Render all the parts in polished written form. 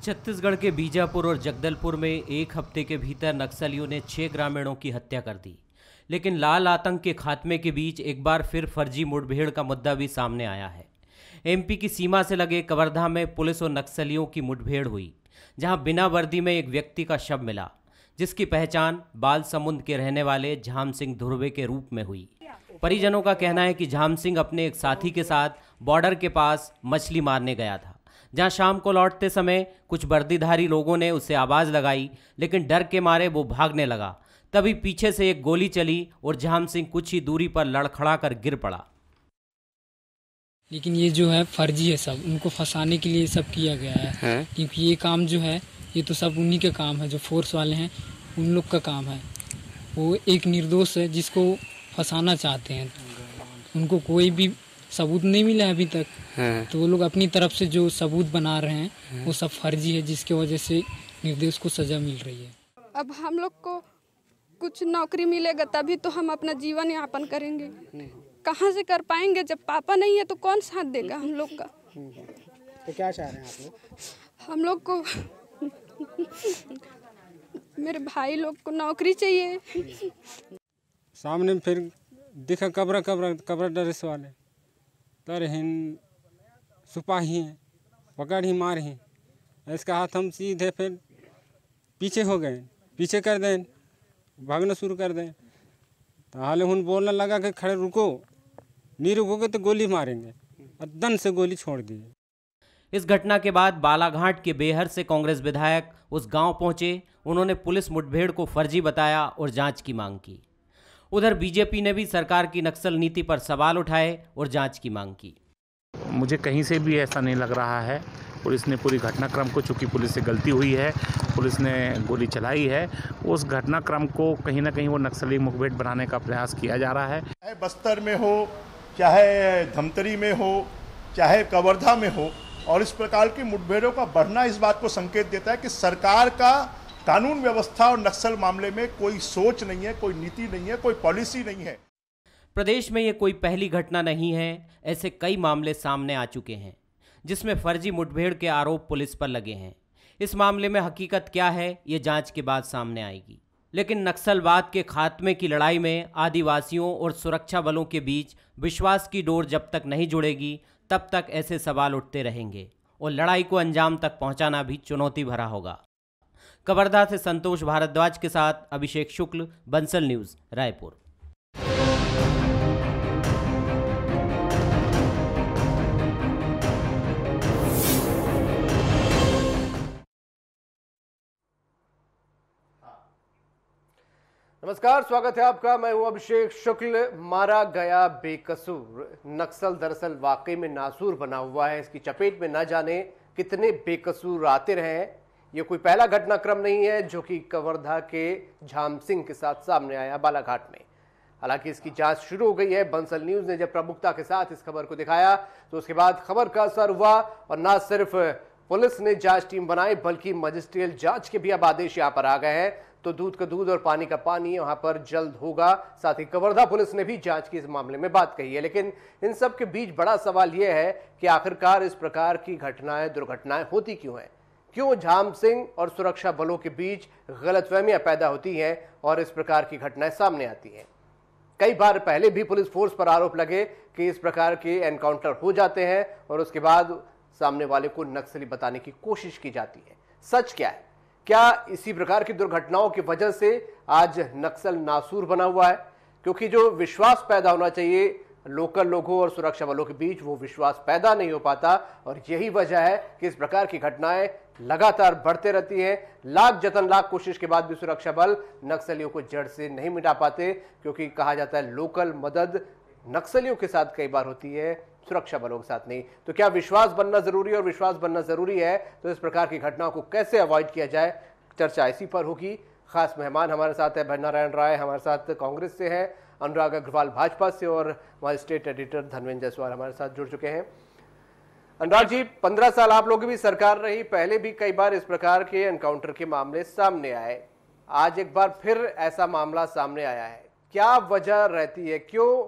छत्तीसगढ़ के बीजापुर और जगदलपुर में एक हफ्ते के भीतर नक्सलियों ने 6 ग्रामीणों की हत्या कर दी। लेकिन लाल आतंक के खात्मे के बीच एक बार फिर फर्जी मुठभेड़ का मुद्दा भी सामने आया है। एमपी की सीमा से लगे कवर्धा में पुलिस और नक्सलियों की मुठभेड़ हुई, जहां बिना वर्दी में एक व्यक्ति का शव मिला, जिसकी पहचान बालसमुंद के रहने वाले झाम सिंह धुर्वे के रूप में हुई। परिजनों का कहना है कि झाम सिंह अपने एक साथी के साथ बॉर्डर के पास मछली मारने गया था, जहां शाम को लौटते समय कुछ वर्दीधारी लोगों ने उसे आवाज़ लगाई, लेकिन डर के मारे वो भागने लगा। तभी पीछे से एक गोली चली और झाम सिंह कुछ ही दूरी पर लड़खड़ा कर गिर पड़ा। लेकिन ये जो है फर्जी है, सब उनको फंसाने के लिए सब किया गया है। क्योंकि ये काम जो है ये तो सब उन्हीं का काम है, जो फोर्स वाले हैं उन लोग का काम है। वो एक निर्दोष है जिसको फंसाना चाहते हैं, उनको कोई भी सबूत नहीं मिला अभी तक। तो वो लोग अपनी तरफ से जो सबूत बना रहे हैं वो सब फर्जी है, जिसकी वजह से निर्दोष को सजा मिल रही है। अब हम लोग को कुछ नौकरी मिलेगा तभी तो हम अपना जीवन यापन करेंगे। कहाँ से कर पाएंगे जब पापा नहीं है तो कौन साथ देगा हम लोग का। तो क्या चाह रहे हैं आप लोग? हम लोग को मेरे भाई लोग को नौकरी चाहिए। सामने फिर दिखा कब्र ड्रेस वाले तर हैं, सिपाही हैं, पकड़ ही मार ही। इसका हाथ हम सीधे फिर पीछे हो गए, पीछे कर दें, भागना शुरू कर दें। तो हाले हुन बोलने लगा कि खड़े रुको, नहीं रुकोगे तो गोली मारेंगे, और दन से गोली छोड़ दी। इस घटना के बाद बालाघाट के बेहर से कांग्रेस विधायक उस गांव पहुंचे। उन्होंने पुलिस मुठभेड़ को फर्जी बताया और जांच की मांग की। उधर बीजेपी ने भी सरकार की नक्सल नीति पर सवाल उठाए और जांच की मांग की। मुझे कहीं से भी ऐसा नहीं लग रहा है। पुलिस ने पूरी घटनाक्रम को, चूँकि पुलिस से गलती हुई है, पुलिस ने गोली चलाई है, उस घटनाक्रम को कहीं ना कहीं वो नक्सली मुठभेड़ बनाने का प्रयास किया जा रहा है। चाहे बस्तर में हो, चाहे धमतरी में हो, चाहे कवर्धा में हो, और इस प्रकार की मुठभेड़ों का बढ़ना इस बात को संकेत देता है कि सरकार का कानून व्यवस्था और नक्सल मामले में कोई सोच नहीं है, कोई नीति नहीं है, कोई पॉलिसी नहीं है। प्रदेश में ये कोई पहली घटना नहीं है। ऐसे कई मामले सामने आ चुके हैं जिसमें फर्जी मुठभेड़ के आरोप पुलिस पर लगे हैं। इस मामले में हकीकत क्या है ये जांच के बाद सामने आएगी। लेकिन नक्सलवाद के खात्मे की लड़ाई में आदिवासियों और सुरक्षा बलों के बीच विश्वास की डोर जब तक नहीं जुड़ेगी तब तक ऐसे सवाल उठते रहेंगे और लड़ाई को अंजाम तक पहुंचाना भी चुनौती भरा होगा। कवर्धा से संतोष भारद्वाज के साथ अभिषेक शुक्ल, बंसल न्यूज़, रायपुर। नमस्कार, स्वागत है आपका। मैं हूं अभिषेक शुक्ल। मारा गया बेकसूर। नक्सल दरअसल वाकई में नासूर बना हुआ है। इसकी चपेट में न जाने कितने बेकसूर आते रहे हैं। ये कोई पहला घटनाक्रम नहीं है जो कि कवर्धा के झाम सिंह के साथ सामने आया बालाघाट में। हालांकि इसकी जांच शुरू हो गई है। बंसल न्यूज ने जब प्रमुखता के साथ इस खबर को दिखाया तो उसके बाद खबर का असर हुआ, और न सिर्फ पुलिस ने जांच टीम बनाई बल्कि मजिस्ट्रियल जांच के भी अब आदेश यहां पर आ गए हैं। तो दूध का दूध और पानी का पानी वहां पर जल्द होगा। साथ ही कवर्धा पुलिस ने भी जांच की इस मामले में बात कही है। लेकिन इन सब के बीच बड़ा सवाल यह है कि आखिरकार इस प्रकार की घटनाएं, दुर्घटनाएं होती क्यों हैं? क्यों झाम सिंह और सुरक्षा बलों के बीच गलतफहमियां पैदा होती हैं और इस प्रकार की घटनाएं सामने आती हैं? कई बार पहले भी पुलिस फोर्स पर आरोप लगे कि इस प्रकार के एनकाउंटर हो जाते हैं और उसके बाद सामने वाले को नक्सली बताने की कोशिश की जाती है। सच क्या है? क्या इसी प्रकार की दुर्घटनाओं की वजह से आज नक्सल नासूर बना हुआ है? क्योंकि जो विश्वास पैदा होना चाहिए लोकल लोगों और सुरक्षा बलों के बीच, वो विश्वास पैदा नहीं हो पाता, और यही वजह है कि इस प्रकार की घटनाएं लगातार बढ़ते रहती हैं। लाख जतन, लाख कोशिश के बाद भी सुरक्षा बल नक्सलियों को जड़ से नहीं मिटा पाते, क्योंकि कहा जाता है लोकल मदद नक्सलियों के साथ कई बार होती है, सुरक्षा बलों के साथ नहीं। तो क्या विश्वास बनना जरूरी है? और विश्वास बनना जरूरी है तो इस प्रकार की घटनाओं को कैसे अवॉइड किया जाए, चर्चा इसी पर होगी। खास मेहमान हमारे साथ है भरनारायण राय, हमारे साथ कांग्रेस से हैं, अनुराग अग्रवाल भाजपा से, और हमारे स्टेट एडिटर धर्मेंद्र जायसवाल हमारे साथ जुड़ चुके हैं। अनुराग जी, 15 साल आप लोगों की भी सरकार रही, पहले भी कई बार इस प्रकार के एनकाउंटर के मामले सामने आए। आज एक बार फिर ऐसा मामला सामने आया है। क्या वजह रहती है? क्यों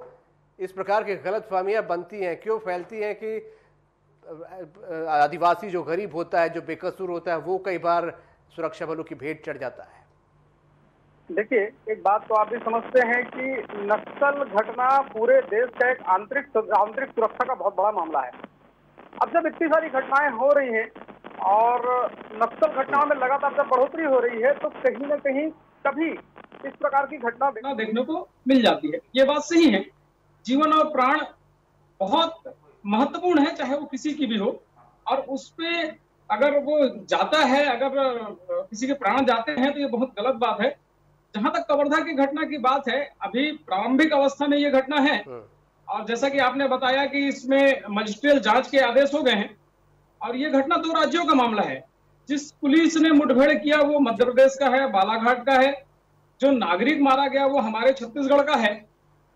इस प्रकार की गलतफहमियां बनती हैं, क्यों फैलती हैं कि आदिवासी जो गरीब होता है, जो बेकसूर होता है, वो कई बार सुरक्षा बलों की भेंट चढ़ जाता है। देखिए, एक बात तो आप भी समझते हैं कि नक्सल घटना पूरे देश का एक आंतरिक सुरक्षा का बहुत बड़ा मामला है। अब जब इतनी सारी घटनाएं हो रही हैं और नक्सल घटनाओं में लगातार जब बढ़ोतरी हो रही है, तो कहीं न कहीं कभी इस प्रकार की घटना देखने को मिल जाती है। ये बात सही है, जीवन और प्राण बहुत महत्वपूर्ण है, चाहे वो किसी की भी हो, और उस पे अगर वो जाता है, अगर किसी के प्राण जाते हैं तो ये बहुत गलत बात है। जहां तक कवर्धा की घटना की बात है, अभी प्रारंभिक अवस्था में ये घटना है, और जैसा कि आपने बताया कि इसमें मजिस्ट्रियल जांच के आदेश हो गए हैं, और ये घटना 2 राज्यों का मामला है। जिस पुलिस ने मुठभेड़ किया वो मध्य प्रदेश का है, बालाघाट का है। जो नागरिक मारा गया वो हमारे छत्तीसगढ़ का है।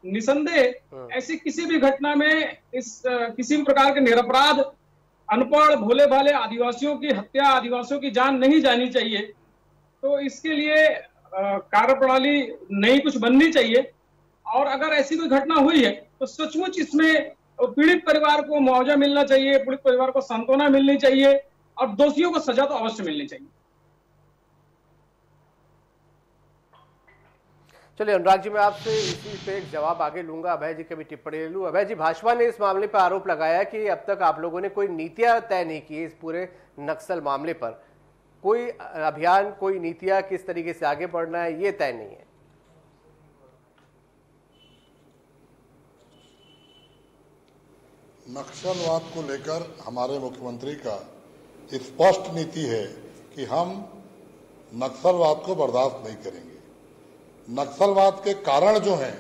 निसंदेह ऐसी किसी भी घटना में किसी भी प्रकार के निरपराध, अनपढ़, भोले भाले आदिवासियों की हत्या, आदिवासियों की जान नहीं जानी चाहिए। तो इसके लिए कार्यप्रणाली नई कुछ बननी चाहिए, और अगर ऐसी कोई घटना हुई है तो सचमुच इसमें पीड़ित परिवार को मुआवजा मिलना चाहिए, पीड़ित परिवार को सांत्वना मिलनी चाहिए, और दोषियों को सजा तो अवश्य मिलनी चाहिए। चलिए अनुराग जी, मैं आपसे इसी पे एक जवाब आगे लूंगा, अभय जी की भी टिप्पणी ले लूं। अभय जी, भाजपा ने इस मामले पर आरोप लगाया कि अब तक आप लोगों ने कोई नीतियां तय नहीं की इस पूरे नक्सल मामले पर। कोई अभियान, कोई नीतियां किस तरीके से आगे बढ़ना है, ये तय नहीं है। नक्सलवाद को लेकर हमारे मुख्यमंत्री का स्पष्ट नीति है कि हम नक्सलवाद को बर्दाश्त नहीं करेंगे। नक्सलवाद के कारण जो हैं,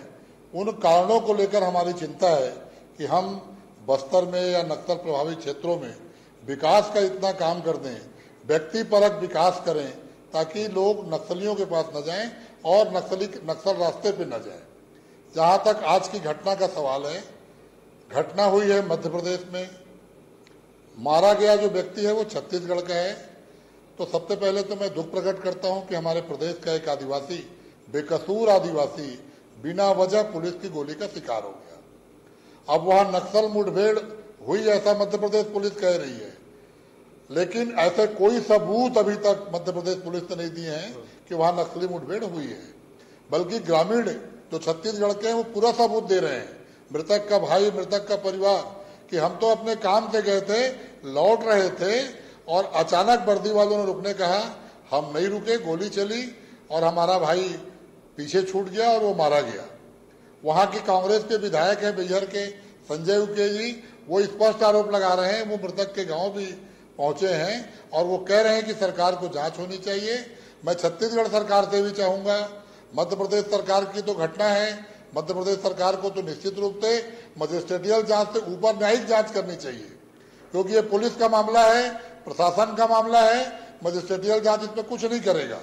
उन कारणों को लेकर हमारी चिंता है कि हम बस्तर में या नक्सल प्रभावित क्षेत्रों में विकास का इतना काम कर दें, व्यक्तिपरक विकास करें, ताकि लोग नक्सलियों के पास न जाएं और नक्सल रास्ते पे न जाएं। जहां तक आज की घटना का सवाल है, घटना हुई है मध्य प्रदेश में, मारा गया जो व्यक्ति है वो छत्तीसगढ़ का है। तो सबसे पहले तो मैं दुख प्रकट करता हूं कि हमारे प्रदेश का एक आदिवासी, बेकसूर आदिवासी, बिना वजह पुलिस की गोली का शिकार हो गया। अब वहां नक्सल मुठभेड़ हुई ऐसा मध्य प्रदेश पुलिस कह रही है, लेकिन ऐसे कोई सबूत अभी तक मध्य प्रदेश पुलिस ने नहीं दिए हैं कि वहां नक्सली मुठभेड़ हुई है। बल्कि ग्रामीण जो छत्तीसगढ़ के हैं वो पूरा सबूत दे रहे हैं, मृतक का भाई, मृतक का परिवार, कि हम तो अपने काम से गए थे, लौट रहे थे, और अचानक वर्दी वालों ने रुकने कहा, हम नहीं रुके, गोली चली और हमारा भाई पीछे छूट गया और वो मारा गया। वहां की कांग्रेस के विधायक हैं बिहार के संजय उके जी, वो स्पष्ट आरोप लगा रहे हैं, वो मृतक के गांव भी पहुंचे हैं और वो कह रहे हैं कि सरकार को जांच होनी चाहिए। मैं छत्तीसगढ़ सरकार से भी चाहूंगा, मध्य प्रदेश सरकार की तो घटना है, मध्य प्रदेश सरकार को तो निश्चित रूप से मजिस्ट्रेटियल जांच से ऊपर न्यायिक जांच करनी चाहिए, क्योंकि ये पुलिस का मामला है, प्रशासन का मामला है। मजिस्ट्रेटियल जांच इसमें कुछ नहीं करेगा,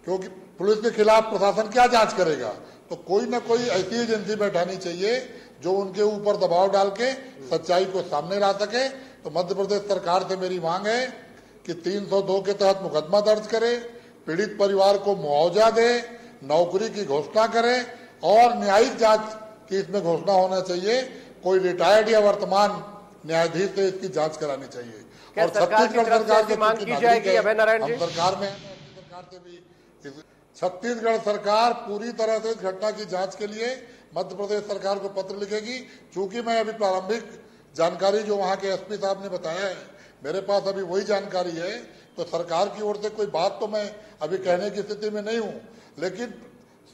क्योंकि पुलिस के खिलाफ प्रशासन क्या जांच करेगा। तो कोई ना कोई ऐसी एजेंसी बैठानी चाहिए जो उनके ऊपर दबाव डाल के सच्चाई को सामने ला सके। तो मध्य प्रदेश सरकार से मेरी मांग है कि 302 के तहत मुकदमा दर्ज करे, पीड़ित परिवार को मुआवजा दे, नौकरी की घोषणा करे और न्यायिक जांच की इसमें घोषणा होना चाहिए। कोई रिटायर्ड या वर्तमान न्यायाधीश से इसकी जांच करानी चाहिए। और छत्तीसगढ़ सरकार की मांग की जाएगी, अभय नारायण जी, सरकार में सरकार से भी, छत्तीसगढ़ सरकार पूरी तरह से इस घटना की जांच के लिए मध्य प्रदेश सरकार को पत्र लिखेगी। चूंकि मैं अभी प्रारंभिक जानकारी जो वहां के एसपी साहब ने बताया है, मेरे पास अभी वही जानकारी है, तो सरकार की ओर से कोई बात तो मैं अभी कहने की स्थिति में नहीं हूं, लेकिन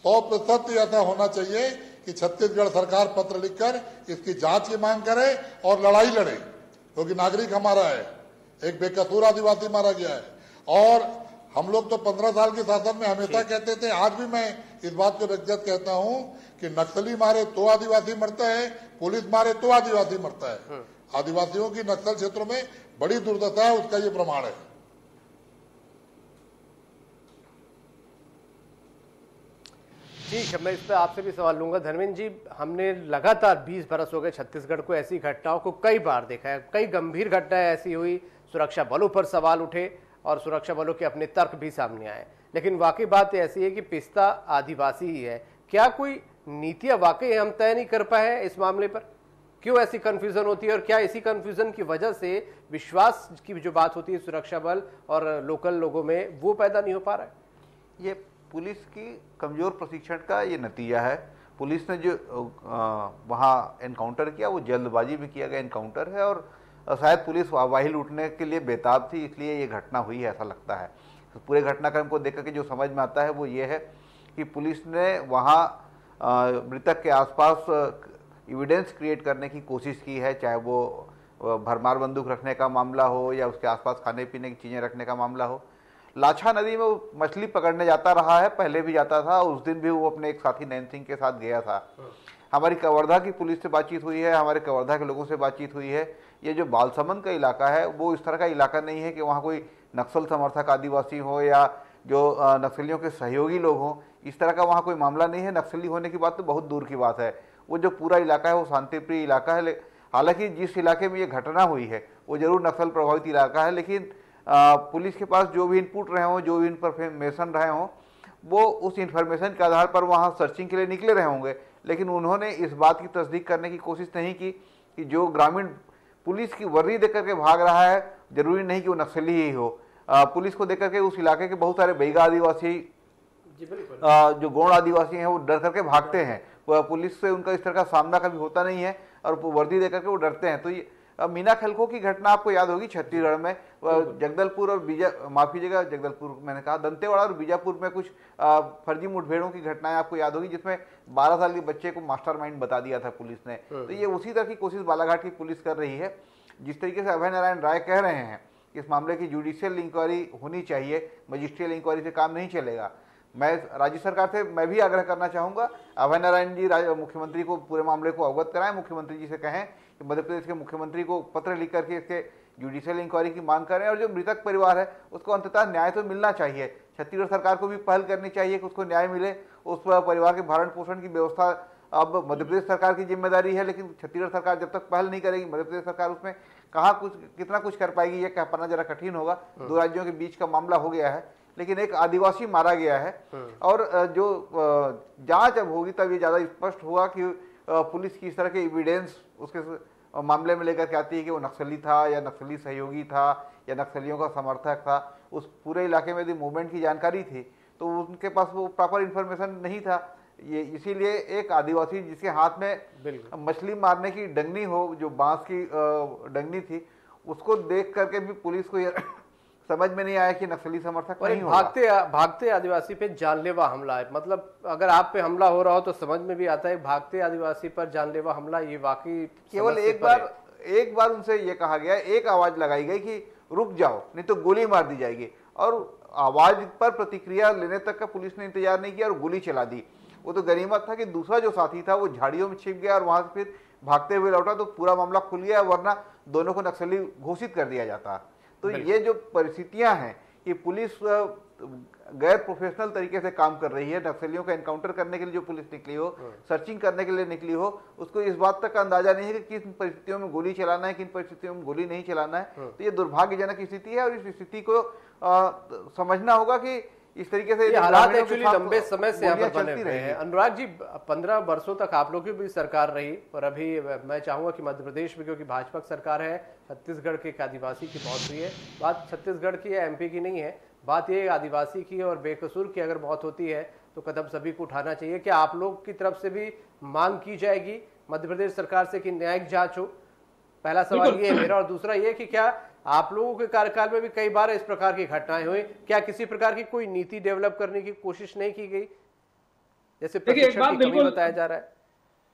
100% ऐसा होना चाहिए कि छत्तीसगढ़ सरकार पत्र लिखकर इसकी जांच की मांग करे और लड़ाई लड़े, क्योंकि नागरिक हमारा है, एक बेकसूर आदिवासी मारा गया है। और हम लोग तो 15 साल के शासन में हमेशा कहते थे, आज भी मैं इस बात को व्यक्तिगत कहता हूं कि नक्सली मारे तो आदिवासी मरता है, पुलिस मारे तो आदिवासी मरता है। आदिवासियों की नक्सल क्षेत्रों में बड़ी दुर्दशा है, उसका ये प्रमाण है। ठीक है, मैं इस पर आपसे भी सवाल लूंगा। धर्मेंद्र जी, हमने लगातार 20 बरस हो गए छत्तीसगढ़ को ऐसी घटनाओं को कई बार देखा है, कई गंभीर घटनाएं ऐसी हुई, सुरक्षा बलों पर सवाल उठे और सुरक्षा बलों के अपने तर्क भी सामने आए। लेकिन वाकई बात ऐसी है कि पिस्ता आदिवासी ही है। क्या कोई नीतियां वाकई हम तय नहीं कर पाए हैं इस मामले पर? क्यों ऐसी कंफ्यूजन होती है और क्या इसी कंफ्यूजन की वजह से विश्वास की जो बात होती है सुरक्षा बल और लोकल लोगों में वो पैदा नहीं हो पा रहा है? ये पुलिस की कमजोर प्रशिक्षण का ये नतीजा है। पुलिस ने जो वहाँ एनकाउंटर किया वो जल्दबाजी में किया गया एनकाउंटर है और शायद पुलिस वाही लूटने के लिए बेताब थी, इसलिए ये घटना हुई है ऐसा लगता है। तो पूरे घटनाक्रम को देख करके जो समझ में आता है वो ये है कि पुलिस ने वहाँ मृतक के आसपास एविडेंस क्रिएट करने की कोशिश की है, चाहे वो भरमार बंदूक रखने का मामला हो या उसके आसपास खाने पीने की चीज़ें रखने का मामला हो। लाछा नदी में वो मछली पकड़ने जाता रहा है, पहले भी जाता था, उस दिन भी वो अपने एक साथी नैन सिंह के साथ गया था। हमारी कवर्धा की पुलिस से बातचीत हुई है, हमारे कवर्धा के लोगों से बातचीत हुई है। ये जो बालसमंद का इलाका है वो इस तरह का इलाका नहीं है कि वहाँ कोई नक्सल समर्थक आदिवासी हो या जो नक्सलियों के सहयोगी लोग हों, इस तरह का वहाँ कोई मामला नहीं है। नक्सली होने की बात तो बहुत दूर की बात है। वो जो पूरा इलाका है वो शांतिप्रिय इलाका है। हालांकि जिस इलाके में ये घटना हुई है वो जरूर नक्सल प्रभावित इलाका है, लेकिन पुलिस के पास जो भी इनपुट रहे हों, जो भी इन्फॉर्मेशन रहे हों, वो उस इन्फॉर्मेशन के आधार पर वहाँ सर्चिंग के लिए निकले रहे होंगे, लेकिन उन्होंने इस बात की तस्दीक करने की कोशिश नहीं की कि जो ग्रामीण पुलिस की वर्दी देकर के भाग रहा है जरूरी नहीं कि वो नक्सली ही हो। पुलिस को देकर के उस इलाके के बहुत सारे बैगा आदिवासी, जो गौड़ आदिवासी हैं, वो डर करके भागते हैं। पुलिस से उनका इस तरह का सामना कभी होता नहीं है और वर्दी देकर के वो डरते हैं। तो ये मीना खलखो की घटना आपको याद होगी, छत्तीसगढ़ में जगदलपुर और जगदलपुर मैंने कहा, दंतेवाड़ा और बीजापुर में कुछ फर्जी मुठभेड़ों की घटनाएं आपको याद होगी, जिसमें 12 साल के बच्चे को मास्टरमाइंड बता दिया था पुलिस ने। तो ये उसी तरह की कोशिश बालाघाट की पुलिस कर रही है। जिस तरीके से अभय नारायण राय कह रहे हैं इस मामले की जुडिशियल इंक्वायरी होनी चाहिए, मजिस्ट्रियल इंक्वायरी से काम नहीं चलेगा। मैं राज्य सरकार से मैं भी आग्रह करना चाहूँगा, अभय नारायण जी मुख्यमंत्री को पूरे मामले को अवगत कराएं, मुख्यमंत्री जी से कहें कि मध्य प्रदेश के मुख्यमंत्री को पत्र लिख करके इसके जुडिशियल इंक्वायरी की मांग करें और जो मृतक परिवार है उसको अंततः न्याय तो मिलना चाहिए। छत्तीसगढ़ सरकार को भी पहल करनी चाहिए कि उसको न्याय मिले, उस परिवार के भरण पोषण की व्यवस्था अब मध्य प्रदेश सरकार की जिम्मेदारी है, लेकिन छत्तीसगढ़ सरकार जब तक पहल नहीं करेगी मध्य प्रदेश सरकार उसमें कहाँ कुछ कितना कुछ कर पाएगी, ये कह पाना जरा कठिन होगा। दो राज्यों के बीच का मामला हो गया है, लेकिन एक आदिवासी मारा गया है और जो जांच अब होगी तब ये ज़्यादा स्पष्ट होगा कि पुलिस की इस तरह के एविडेंस उसके मामले में लेकर के आती है कि वो नक्सली था या नक्सली सहयोगी था या नक्सलियों का समर्थक था। उस पूरे इलाके में यदि मूवमेंट की जानकारी थी तो उनके पास वो प्रॉपर इन्फॉर्मेशन नहीं था। ये इसीलिए एक आदिवासी जिसके हाथ में मछली मारने की डंगनी हो, जो बांस की डंगनी थी, उसको देख करके भी पुलिस को ये समझ में नहीं आया कि नक्सली समर्थक नहीं होगा। भागते आदिवासी पे जानलेवा हमला है। मतलब अगर आप पे हमला हो रहा हो तो समझ में भी आता है भागते आदिवासी पर जानलेवा हमला, ये वाकई केवल एक बार उनसे ये कहा गया, एक आवाज लगाई गई कि रुक जाओ नहीं तो गोली मार दी जाएगी, और आवाज पर प्रतिक्रिया लेने तक का पुलिस ने इंतजार नहीं किया और गोली चला दी। वो तो गनीमत था कि दूसरा जो साथी था वो झाड़ियों में छिप गया और वहां से फिर भागते हुए लौटा तो पूरा मामला खुल गया, वरना दोनों को नक्सली घोषित कर दिया जाता। तो ये जो परिस्थितियां हैं कि पुलिस गैर प्रोफेशनल तरीके से काम कर रही है, नक्सलियों का एनकाउंटर करने के लिए जो पुलिस निकली हो, सर्चिंग करने के लिए निकली हो, उसको इस बात तक का अंदाजा नहीं है कि किन परिस्थितियों में गोली चलाना है, किन परिस्थितियों में गोली नहीं चलाना है। तो ये दुर्भाग्यजनक स्थिति है और इस स्थिति को समझना होगा कि इस तरीके से हालात एक्चुअली लंबे समय से यहाँ पर बने हुए हैं। अनुराग जी, 15 वर्षों तक आप लोगों की भी सरकार रही और अभी मैं चाहूंगा कि मध्य प्रदेश में, क्योंकि भाजपा की सरकार है, छत्तीसगढ़ के एक आदिवासी की मौत हुई है। बात छत्तीसगढ़ की है, एमपी की नहीं है, बात ये आदिवासी की और बेकसूर की अगर मौत होती है तो कदम सभी को उठाना चाहिए। क्या आप लोग की तरफ से भी मांग की जाएगी मध्य प्रदेश सरकार से कि न्यायिक जांच हो? पहला सवाल ये है मेरा। और दूसरा ये कि क्या आप लोगों के कार्यकाल में भी कई बार इस प्रकार की घटनाएं हुई, क्या किसी प्रकार की कोई नीति डेवलप करने की कोशिश नहीं की गई, जैसे प्रशिक्षण की कमी बताया जा रहा है?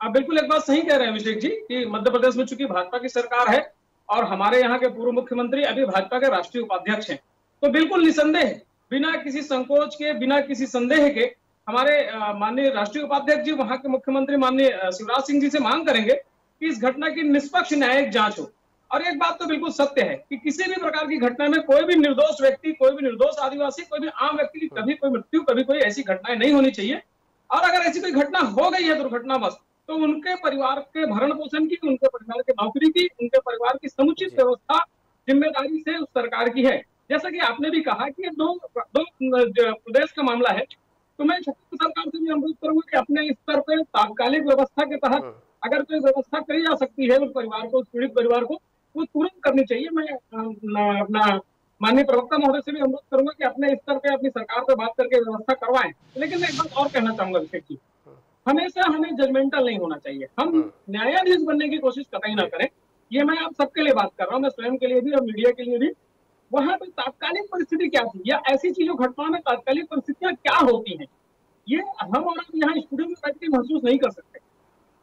आप बिल्कुल एक बात सही कह रहे हैं अभिषेक जी कि मध्य प्रदेश में चूंकि भाजपा की सरकार है और हमारे यहाँ के पूर्व मुख्यमंत्री अभी भाजपा के राष्ट्रीय उपाध्यक्ष हैं, तो बिल्कुल निसंदेह, बिना किसी संकोच के, बिना किसी संदेह के हमारे माननीय राष्ट्रीय उपाध्यक्ष जी, वहां के मुख्यमंत्री माननीय शिवराज सिंह जी से मांग करेंगे कि इस घटना की निष्पक्ष न्यायिक जांच हो। और एक बात तो बिल्कुल सत्य है कि किसी भी प्रकार की घटना में कोई भी निर्दोष व्यक्ति, कोई भी निर्दोष आदिवासी, कोई भी आम व्यक्ति की कभी कोई मृत्यु, कभी कोई ऐसी घटनाएं नहीं होनी चाहिए। और अगर ऐसी कोई घटना हो गई है दुर्घटनावश, तो उनके परिवार के भरण पोषण की, उनके परिवार के नौकरी की, उनके परिवार की समुचित व्यवस्था जिम्मेदारी से उस सरकार की है। जैसा कि आपने भी कहा कि दो प्रदेश का मामला है, तो मैं छत्तीसगढ़ सरकार से भी अनुरोध करूंगा कि अपने स्तर पर तात्कालिक व्यवस्था के तहत अगर कोई व्यवस्था करी जा सकती है उस परिवार को, उस पीड़ित परिवार को, वो तुरंत करनी चाहिए। मैं अपना माननीय प्रवक्ता महोदय से भी अनुरोध करूंगा कि अपने स्तर पे अपनी सरकार से बात करके व्यवस्था करवाएं। लेकिन मैं एक बात और कहना चाहूंगा अभिषेक जी, हमेशा हमें जजमेंटल नहीं होना चाहिए। हम न्यायाधीश बनने की कोशिश कतई ना करें। ये मैं आप सबके लिए बात कर रहा हूँ, मैं स्वयं के लिए भी और मीडिया के लिए भी। वहां पे तात्कालिक परिस्थिति क्या थी या ऐसी चीजों घटनाओं में तात्कालिक परिस्थितियां क्या होती हैं, ये हम और आप यहाँ स्टूडियो में बैठ के महसूस नहीं कर सकते।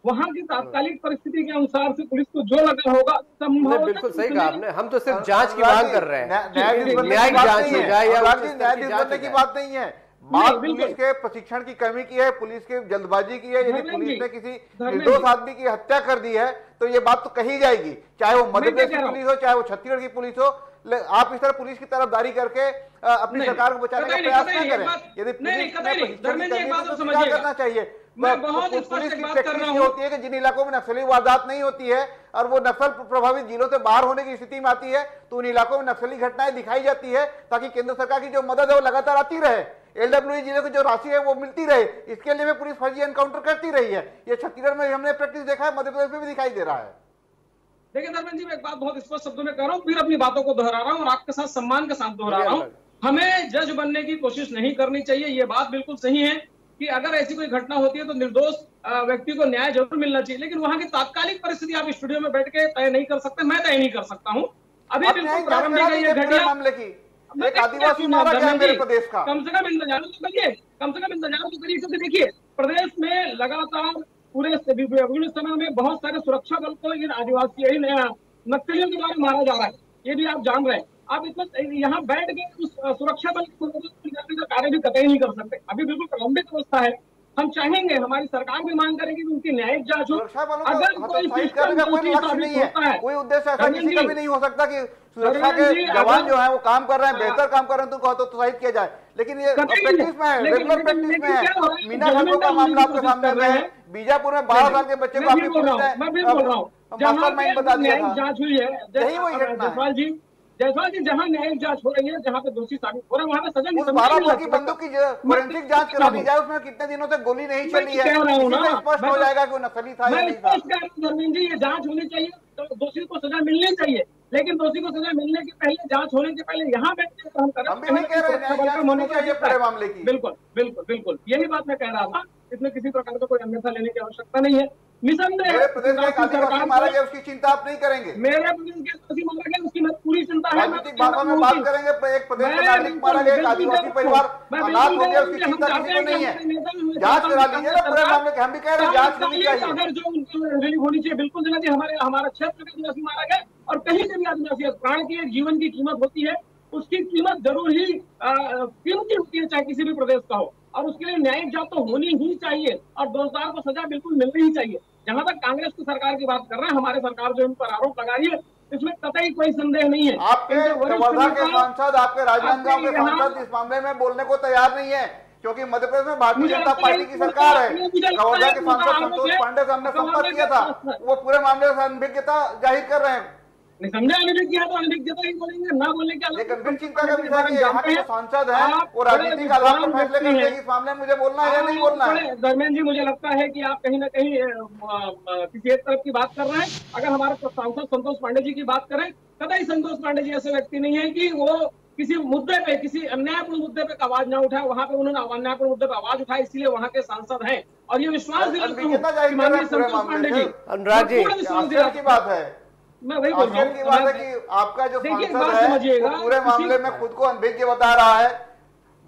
वहां की तात्कालिक परिस्थिति के अनुसार से पुलिस को जो लगा होगा संभव। बिल्कुल सही कहा आपने, हम तो सिर्फ जांच की मांग कर रहे हैं, न्यायिक जांच हो जाए या न्यायाधीश बनने की बात नहीं है। बात पुलिस के प्रशिक्षण की कमी की है, पुलिस की जल्दबाजी की है। यदि पुलिस ने किसी निर्दोष आदमी की हत्या कर दी है तो ये बात तो कही जाएगी, चाहे वो मध्य प्रदेश की पुलिस हो, चाहे वो छत्तीसगढ़ की पुलिस हो। आप इस तरह पुलिस की तरफदारी करके अपनी सरकार को बचाने का प्रयास न करें। यदि पुलिस ने प्रशिक्षण की कमी है तो क्या करना चाहिए? पुलिस की टेक्निक होती है कि जिन इलाकों में नक्सली वारदात नहीं होती है और वो नक्सल प्रभावित जिलों से बाहर होने की स्थिति में आती है तो उन इलाकों में नक्सली घटनाएं दिखाई जाती है ताकि केंद्र सरकार की जो मदद है वो लगातार आती रहे, एलडब्ल्यू जिले को जो राशि है वो मिलती रहे। इसके लिए पुलिस फर्जी एनकाउंटर करती रही है। ये छत्तीसगढ़ में हमने प्रैक्टिस देखा है, मध्य प्रदेश में भी दिखाई दे रहा है। देखिए धर्मेंद्र जी, मैं एक बात बहुत स्पष्ट शब्दों में कह रहा हूँ, फिर अपनी बातों को दोहरा रहा हूँ और आपके साथ सम्मान के साथ दोहरा रहा हूँ। हमें जज बनने की कोशिश नहीं करनी चाहिए। ये बात बिल्कुल सही है कि अगर ऐसी कोई घटना होती है तो निर्दोष व्यक्ति को न्याय जरूर मिलना चाहिए, लेकिन वहां की तात्कालिक परिस्थिति आप स्टूडियो में बैठ के तय नहीं कर सकते, मैं तय नहीं कर सकता हूँ। अभी बिल्कुल प्रारंभिक मामले की एक आदिवासी मारा गया मेरे प्रदेश का, कम से कम इंतजार तो करिए, कम से कम इंतजार तो करिए। क्योंकि देखिए प्रदेश में लगातार पूरे विभिन्न समय में बहुत सारे सुरक्षा बल को इन आदिवासी नक्सलियों के द्वारा मारा जा रहा है, ये भी आप जान रहे हैं। आप इसमें यहाँ बैठ के उस सुरक्षा बल की का कार्य भी कतई नहीं कर सकते। अभी बिल्कुल प्रारंभिक अवस्था है। हम चाहेंगे, हमारी सरकार भी मांग करेगी कि उनकी न्यायिक जांच हो। अगर कोई कोई उद्देश्य ऐसा किसी का भी नहीं हो सकता कि सुरक्षा के जवान जो है वो काम कर रहे हैं, बेहतर काम कर रहे हैं तो उनको हतोत्साहित किया जाए। लेकिन ये प्रैक्टिस में है, रेगुलर प्रैक्टिस में है। मीना ठाकुर का मामला आपके सामने में है, बीजापुर में 12 साल के बच्चे को आपकी पुलिस ने मास्टरमाइंड बता दिया था। जांच हुई है, यही वही घटना है जयसवाल जी, जहाँ न्यायिक जांच हो रही है, जहाँ पे दोषी साबित हो रहा है, वहाँ पे सजा उस 12 बोर की बंदूक की फोरेंसिक जांच करा दी जाए, उसमें कितने दिनों से गोली नहीं चली है, स्पष्ट हो जाएगा कि नक्सली था या नहीं था। धर्मेंद्र जी, ये जांच होनी चाहिए, तो दोषी को सजा मिलनी चाहिए, लेकिन दोषी को सजा मिलने के पहले, जांच होने के पहले यहाँ बैठ के हम करें मामले की। बिल्कुल बिल्कुल बिल्कुल, यही बात मैं कह रहा था। इसमें किसी प्रकार का कोई अन्यथा लेने की आवश्यकता नहीं है। निसंदेह मारा गया उसकी चिंता आप नहीं करेंगे, मेरे प्रदेश के आदिवासी मारा गया उसकी पूरी चिंता है। राजनीतिक भाषा में बात करेंगे, एक प्रदेश का नागरिक मारा गया, एक आदिवासी परिवार अनाथ हो गया, उसकी चिंता किसी को नहीं है। जांच करा लीजिए ना पूरे मामले की, हम भी कह रहे हैं जांच होनी चाहिए। अगर जो रिलीव होनी चाहिए बिल्कुल देना चाहिए। हमारा क्षेत्र में आदिवासी मारा गया और कहीं से भी आदिवासी, प्राण की जीवन की कीमत होती है, उसकी कीमत जरूर ही कीमती होती है, चाहे किसी भी प्रदेश का हो, और उसके लिए न्यायिक जांच तो होनी ही चाहिए और दोषदार को सजा बिल्कुल मिलनी ही चाहिए। जहां तक कांग्रेस की सरकार की बात कर रहे हैं, हमारे सरकार जो इन पर आरोप लगा रही है, इसमें कतई कोई संदेह नहीं है। आपके कवर्धा के सांसद, आपके राजनांदगांव के सांसद इस मामले में बोलने को तैयार नहीं है, क्योंकि मध्य प्रदेश में भारतीय जनता पार्टी की सरकार है। कवर्धा के सांसद संतोष पांडे से हमने संपर्क किया था, वो पूरे मामले से अनभिज्ञता जाहिर कर रहे हैं। समझा, अनभिज्ञता तो अनभिज्ञता ही बोलेंगे, ना बोलने क्या। लेकिन गंभीर चिंता का विषय है, यहाँ के सांसद हैं वो राजनीतिक आधार पर फैसले करते हैं, इस मामले में मुझे बोलना है या नहीं बोलना है। धर्मेंद्र जी, मुझे लगता है कि आप कहीं ना कहीं किसी एक तरफ की बात कर रहे हैं। अगर हमारे सांसद संतोष पांडे जी की बात करें, कतई संतोष पांडे जी ऐसे व्यक्ति नहीं है कि वो किसी मुद्दे पे, किसी अन्यायपूर्ण मुद्दे पे आवाज ना उठाए। वहां पे उन्होंने अन्यायपूर्ण मुद्दे पे आवाज उठाई, इसलिए वहां के सांसद हैं और ये विश्वास दिलाता हूं माननीय संतोष पांडे जी, अनुराग जी, विश्वास दिलाता की बात है। मैं वही बोल रहा हूँ की बात है कि आपका जो सांसद है वो पूरे मामले में खुद को अनभिज्ञ बता रहा है।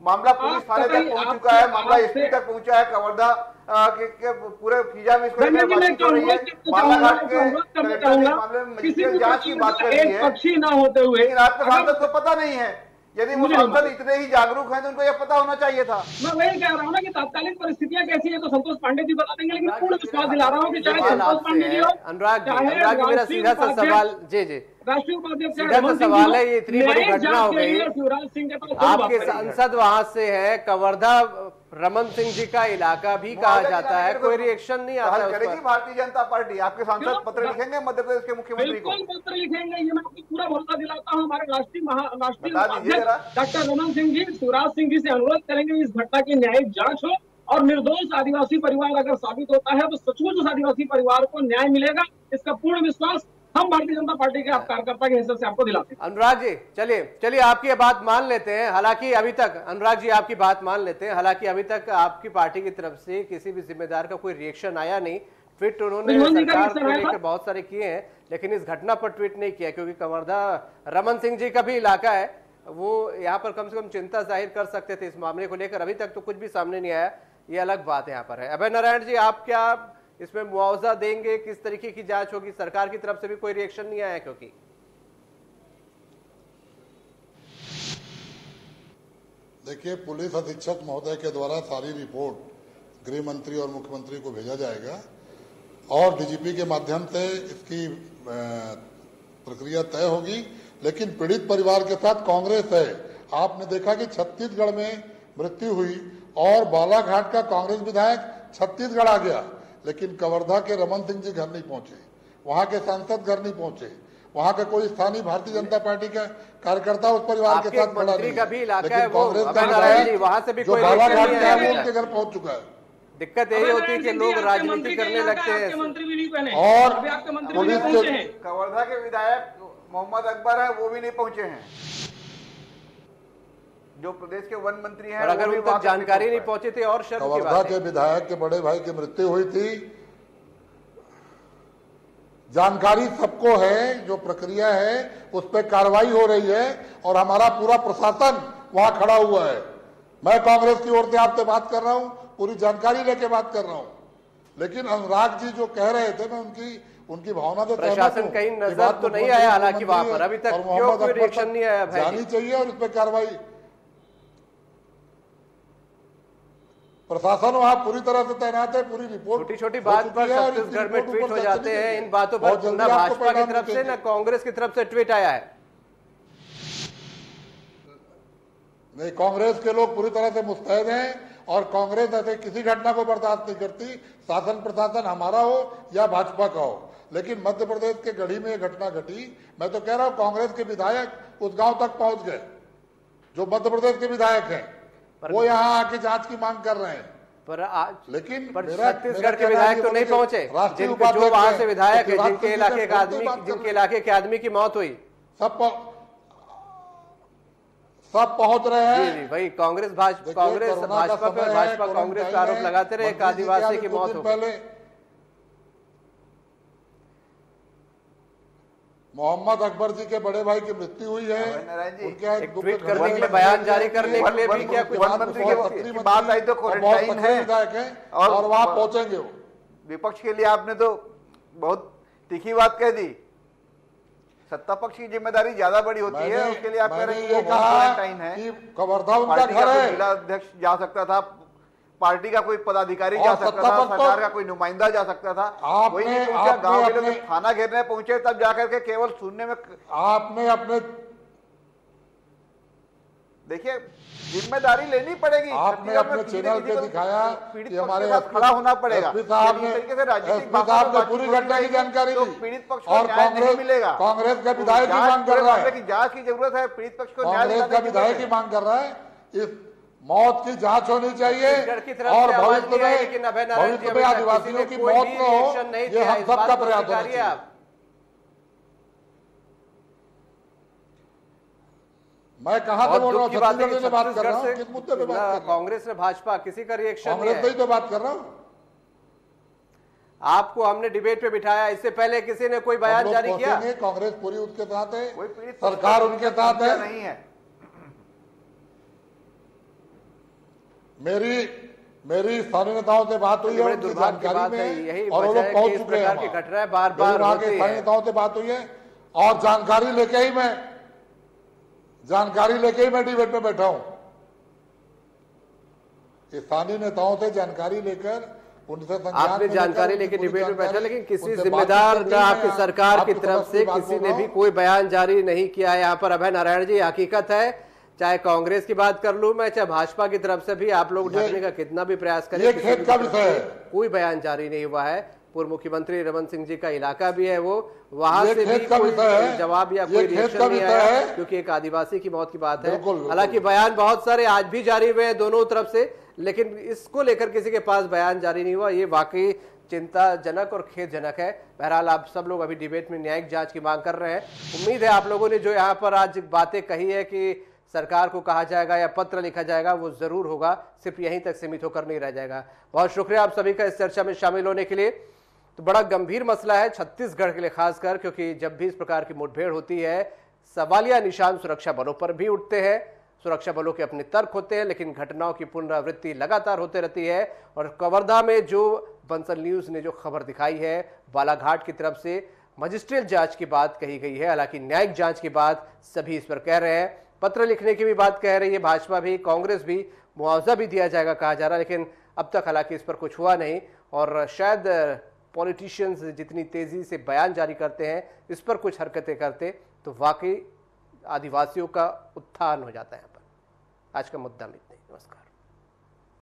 मामला पुलिस थाने तक पहुंच चुका है, मामला एसपी तक पहुंचा है, कवर्धा के पूरे फीजा में इसको लेकर बातचीत हो रही है। बालाघाट के मामले में मजिस्ट्रेट जांच की बात कर रही है, पक्षी ना होते हुए। लेकिन आपके सांसद को पता नहीं है। यदि वो सांसद इतने ही जागरूक हैं तो उनको ये पता होना चाहिए था। मैं वही कह रहा हूँ ना कि तात्कालिक परिस्थितियां कैसी है तो संतोष पांडे जी बता देंगे, लेकिन पूर्ण विश्वास दिला रहा हूँ कि चाहे संतोष पांडे जी हो, अनुराग जी, मेरा सीधा सा सवाल, जी राष्ट्रीय उपाध्यक्ष सीधा सा सवाल है, ये इतनी बड़ी घटना हो गई, शिवराज सिंह के पास आपके सांसद वहां से है, कवर्धा रमन सिंह जी का इलाका भी कहा जाता है, कोई रिएक्शन नहीं आता है। करेगी भारतीय जनता पार्टी, आपके सांसद पत्र लिखेंगे मध्य प्रदेश के मुख्यमंत्री को? बिल्कुल पत्र लिखेंगे, ये मैं आपको पूरा भरोसा दिलाता हूँ। हमारे राष्ट्रीय डॉक्टर रमन सिंह जी, शिवराज सिंह जी से अनुरोध करेंगे इस घटना की न्यायिक जांच हो और निर्दोष आदिवासी परिवार अगर साबित होता है तो सचमुच उस आदिवासी परिवार को न्याय मिलेगा, इसका पूर्ण विश्वास हम भारतीय जनता पार्टी के कार्यकर्ता के हिसाब से आपको दिलाते हैं। अनुराग जी चलिए आपकी बात मान लेते हैं। हालांकि अभी तक अनुराग जी आपकी बात मान लेते हैं, हालांकि अभी तक आपकी पार्टी की तरफ से किसी भी जिम्मेदार का कोई रिएक्शन आया नहीं। ट्वीट उन्होंने सरकार को लेकर बहुत सारे किए हैं, लेकिन इस घटना पर ट्वीट नहीं किया, क्योंकि कवर्धा रमन सिंह जी का भी इलाका है, वो यहाँ पर कम से कम चिंता जाहिर कर सकते थे इस मामले को लेकर। अभी तक तो कुछ भी सामने नहीं आया, ये अलग बात यहाँ पर है। अभय नारायण जी, आप क्या इसमें मुआवजा देंगे? किस तरीके की जांच होगी? सरकार की तरफ से भी कोई रिएक्शन नहीं आया क्योंकि देखिए, पुलिस अधीक्षक महोदय के द्वारा सारी रिपोर्ट गृह मंत्री और मुख्यमंत्री को भेजा जाएगा और डीजीपी के माध्यम से इसकी प्रक्रिया तय होगी। लेकिन पीड़ित परिवार के साथ कांग्रेस है। आपने देखा कि छत्तीसगढ़ में मृत्यु हुई और बालाघाट का कांग्रेस विधायक छत्तीसगढ़ आ गया, लेकिन कवर्धा के रमन सिंह जी घर नहीं पहुंचे, वहां के सांसद घर नहीं पहुंचे, वहां का कोई स्थानीय भारतीय जनता पार्टी का कार्यकर्ता उस परिवार के साथ खड़ा नहीं। लेकिन कांग्रेस का विधायक जो बालाघाट में है उनके घर पहुंच चुका है। दिक्कत यही होती है कि लोग राजनीति करने लगते हैं। और पुलिस के कवर्धा के विधायक मोहम्मद अकबर है, वो भी नहीं पहुंचे हैं, जो प्रदेश के वन मंत्री हैं। और अगर उन तक जानकारी नहीं पहुंची थी और शर्म की बात है। कवर्धा के विधायक के बड़े भाई की मृत्यु हुई थी, जानकारी सबको है, जो प्रक्रिया है उस पर कार्रवाई हो रही है और हमारा पूरा प्रशासन वहां खड़ा हुआ है। मैं कांग्रेस की ओर से आपसे बात कर रहा हूं, पूरी जानकारी लेके बात कर रहा हूं। लेकिन अनुराग जी जो कह रहे थे, मैं उनकी भावना से प्रशासन कहीं नजर तो नहीं आया, हालांकि वहां पर अभी तक क्यों कोई रिएक्शन नहीं आया? जानी चाहिए और इस पर कार्रवाई प्रशासन वहां पूरी तरह से तैनात है। पूरी रिपोर्ट छोटी छोटी बात पर छत्तीसगढ़ में ट्वीट हो जाते हैं। इन बातों पर ना भाजपा की तरफ से ना कांग्रेस की तरफ से ट्वीट आया है। नहीं, कांग्रेस के लोग पूरी तरह से मुस्तैद हैं और कांग्रेस ऐसे किसी घटना को बर्दाश्त नहीं करती, शासन प्रशासन हमारा हो या भाजपा का हो। लेकिन मध्य प्रदेश के गढ़ी में यह घटना घटी। मैं तो कह रहा हूं कांग्रेस के विधायक उस गांव तक पहुंच गए, जो मध्य प्रदेश के विधायक हैं, वो यहाँ आके जांच की मांग कर रहे हैं। पर आज लेकिन छत्तीसगढ़ के विधायक तो नहीं पहुंचे, जो वहां से विधायक है, जिनके इलाके के आदमी की मौत हुई, सब पहुंच रहे हैं। जी वही कांग्रेस भाजपा पे और भाजपा कांग्रेस का आरोप लगाते रहे, एक आदिवासी की मौत हो गई। मोहम्मद अकबर जी के बड़े भाई की मृत्यु हुई है। एक ट्वीट करने के लिए, बयान जारी करने के लिए भी क्या कुछ मंत्री की बात आई तो क्वारंटाइन है और वहां पहुंचेंगे वो। विपक्ष के लिए आपने तो बहुत तीखी बात कह दी। सत्ता पक्ष की जिम्मेदारी ज्यादा बड़ी होती है, उसके लिए आप कह रहे हैं कि क्वारंटाइन है। कवर्धा उनका घर है, जिला अध्यक्ष जा सकता था, पार्टी का कोई पदाधिकारी जा सकता था, सरकार का कोई नुमाइंदा जा सकता था, कोई नहीं पहुंचा। गांव के लोग थाना घेरने पहुंचे तब जाकर के केवल सुनने में आपने अपने देखिए जिम्मेदारी लेनी पड़ेगी। आपने अपने चैनल पे दिखाया कि हमारे खड़ा होना पड़ेगा। साहब ने पूरी घटना की जानकारी दी पीड़ित पक्ष और कांग्रेस का विधायक की मांग कर रहा है कि जांच की जरूरत है। पीड़ित पक्ष को कांग्रेस का विधायक की मांग कर रहा है, इस मौत की जांच होनी चाहिए और भविष्य में आदिवासियों की मौत न हो, ये हम सबका प्रयास होना चाहिए। मैं कहां से बोल रहा हूँ? छत्तीसगढ़ से बात कर रहा हूँ, किस मुद्दे पे बात कर रहा हूँ? कांग्रेस ने भाजपा किसी का रिएक्शन नहीं है। कांग्रेस से ही तो बात कर रहा हूँ। आपको हमने डिबेट पे बिठाया, इससे पहले किसी ने कोई बयान जारी किया? कांग्रेस पूरी उसके साथ है, सरकार उनके साथ है। नहीं है मेरी स्थानीय नेताओं से बात हुई है, दुर्भाग्य में यही और वो लोग पहुंच चुके हैं। की घटनाएं बार-बार होती है। स्थानीय नेताओं से बात हुई है और जानकारी लेके ही मैं डिबेट में बैठा हूं। स्थानीय नेताओं से जानकारी लेकर उनसे आपने जानकारी लेकर डिबेट में बैठा, लेकिन किसी जिम्मेदार का आपकी सरकार की तरफ से किसी ने भी कोई बयान जारी नहीं किया है। यहाँ पर अभय नारायण जी, हकीकत है, चाहे कांग्रेस की बात कर लूं मैं, चाहे भाजपा की तरफ से भी आप लोग ढकने का कितना भी प्रयास करें, खेत का विषय है, कोई बयान जारी नहीं हुआ है। पूर्व मुख्यमंत्री रमन सिंह जी का इलाका भी है, वो वहां से भी कोई जवाब या कोई रिएक्शन नहीं आया, क्योंकि एक आदिवासी की मौत की बात है। हालांकि बयान बहुत सारे आज भी जारी हुए हैं दोनों तरफ से, लेकिन इसको लेकर किसी के पास बयान जारी नहीं हुआ। ये वाकई चिंताजनक और खेदजनक है। बहरहाल आप सब लोग अभी डिबेट में न्यायिक जांच की मांग कर रहे हैं। उम्मीद है आप लोगों ने जो यहाँ पर आज बातें कही है कि सरकार को कहा जाएगा या पत्र लिखा जाएगा, वो जरूर होगा, सिर्फ यहीं तक सीमित होकर नहीं रह जाएगा। बहुत शुक्रिया आप सभी का इस चर्चा में शामिल होने के लिए। तो बड़ा गंभीर मसला है छत्तीसगढ़ के लिए खासकर, क्योंकि जब भी इस प्रकार की मुठभेड़ होती है सवालिया निशान सुरक्षा बलों पर भी उठते हैं। सुरक्षा बलों के अपने तर्क होते हैं, लेकिन घटनाओं की पुनरावृत्ति लगातार होते रहती है। और कवर्धा में जो बंसल न्यूज ने जो खबर दिखाई है बालाघाट की तरफ से मजिस्ट्रियल जांच की बात कही गई है, हालांकि न्यायिक जांच की बात सभी इस पर कह रहे हैं। पत्र लिखने की भी बात कह रही है भाजपा भी, कांग्रेस भी, मुआवजा भी दिया जाएगा कहा जा रहा है, लेकिन अब तक हालांकि इस पर कुछ हुआ नहीं। और शायद पॉलिटिशियंस जितनी तेजी से बयान जारी करते हैं, इस पर कुछ हरकतें करते तो वाकई आदिवासियों का उत्थान हो जाता है। यहाँ पर आज का मुद्दा में इतना ही। नमस्कार।